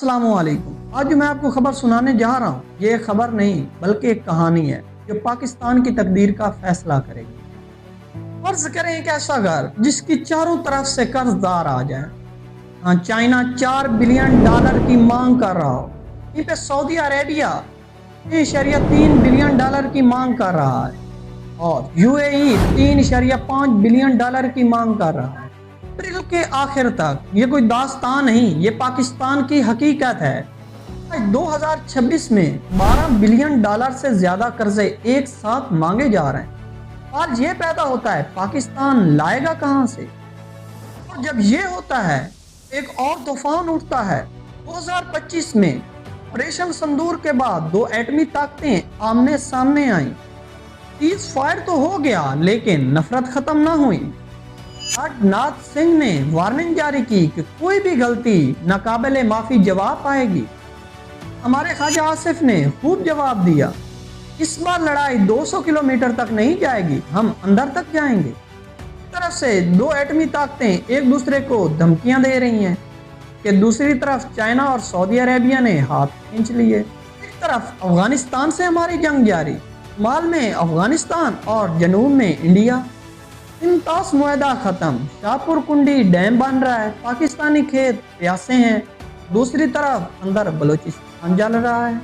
السلام علیکم۔ آج جو میں آپ کو خبر سنانے جا رہا ہوں یہ ایک خبر نہیں بلکہ ایک کہانی ہے جو پاکستان کی تقدیر کا فیصلہ کرے گی۔ فرض کریں ایک ایسا گھر جس کی چاروں طرف سے قرض دار آ جائیں۔ ہاں، چائنا $4 بلین کی مانگ کر رہا ہو، یہیں پہ سعودی عربیہ $3.3 بلین کی مانگ کر رہا ہے اور UAE $3.5 بلین کی مانگ کر رہا ہے۔ اپریل کے آخر تک یہ کوئی داستان نہیں، یہ پاکستان کی حقیقت ہے۔ 2026 میں $12 بلین سے زیادہ قرضے ایک ساتھ مانگے جا رہے ہیں۔ سوال یہ پیدا ہوتا ہے پاکستان لائے گا کہاں سے؟ اور جب یہ ہوتا ہے ایک اور طوفان اٹھتا ہے۔ 2025 میں آپریشن سندور کے بعد دو ایٹمی طاقتیں آمنے سامنے آئیں۔ سیز فائر تو ہو گیا لیکن نفرت ختم نہ ہوئی۔ راجناتھ سنگھ نے وارننگ جاری کی کہ کوئی بھی غلطی ناقابل معافی جواب پائے گی۔ ہمارے خواجہ آصف نے خوب جواب دیا، اس بار لڑائی 200 کلومیٹر تک نہیں جائے گی، ہم اندر تک جائیں گے۔ ایک طرف سے دو ایٹمی طاقتیں ایک دوسرے کو دھمکیاں دے رہی ہیں کہ دوسری طرف چائنا اور سعودی عربیہ نے ہاتھ کھینچ لیے۔ ایک طرف افغانستان سے ہماری جنگ جاری، شمال میں افغانستان اور جنوب میں انڈیا۔ انتاس معاہدہ ختم، شاہپور کنڈی ڈیم بن رہا ہے، پاکستانی کھیت پیاسے ہیں، دوسری طرف اندر بلوچستان جل رہا ہے۔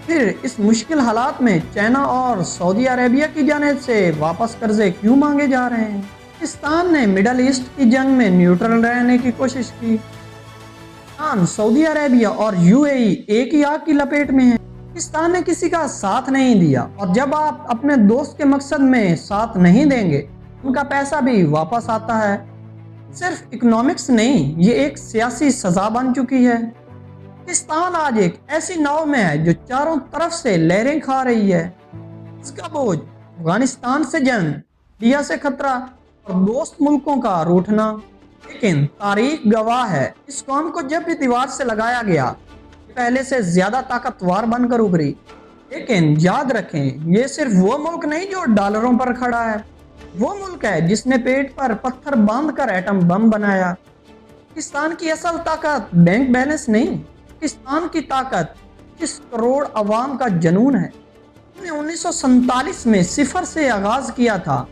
پھر اس مشکل حالات میں چائنا اور سعودی عربیہ کی جانب سے واپس قرضے کیوں مانگے جا رہے ہیں؟ پاکستان نے مڈل ایسٹ کی جنگ میں نیوٹرل رہنے کی کوشش کی۔ سعودی عربیہ اور UAE ایک ہی آگ کی لپیٹ میں ہیں۔ پاکستان نے کسی کا ساتھ نہیں دیا، اور جب آپ اپنے دوست کے مقصد میں ساتھ نہیں دیں گے ان کا پیسہ بھی واپس آتا ہے۔ صرف اکنامکس نہیں، یہ ایک سیاسی سزا بن چکی ہے۔ پاکستان آج ایک ایسی ناؤ میں ہے جو چاروں طرف سے لہریں کھا رہی ہے۔ اس کا بوجھ افغانستان سے جنگ، انڈیا سے خطرہ اور دوست ملکوں کا روٹھنا۔ لیکن تاریخ گواہ ہے، اس قوم کو جب بھی دیوار سے لگایا گیا پہلے سے زیادہ طاقتور بن کر ابھری۔ لیکن یاد رکھیں، یہ صرف وہ ملک نہیں جو ڈالروں پر کھڑا ہے، وہ ملک ہے جس نے پیٹ پر پتھر باندھ کر ایٹم بم بنایا۔ پاکستان کی اصل طاقت بینک بیلنس نہیں، پاکستان کی طاقت 25 کروڑ عوام کا جنون ہے۔ ہم نے 1947 میں صفر سے آغاز کیا تھا،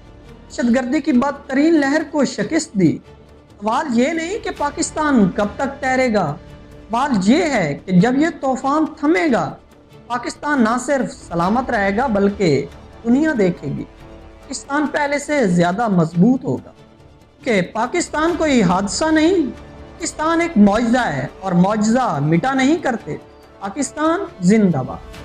دہشت گردی کی بدترین لہر کو شکست دی۔ سوال یہ نہیں کہ پاکستان کب تک تیرے گا، سوال یہ ہے کہ جب یہ طوفان تھمے گا پاکستان نہ صرف سلامت رہے گا بلکہ دنیا دیکھے گی پاکستان پہلے سے زیادہ مضبوط ہوگا۔ کہ پاکستان کوئی حادثہ نہیں، پاکستان ایک معجزہ ہے، اور معجزہ مٹا نہیں کرتے۔ پاکستان زندہ باد۔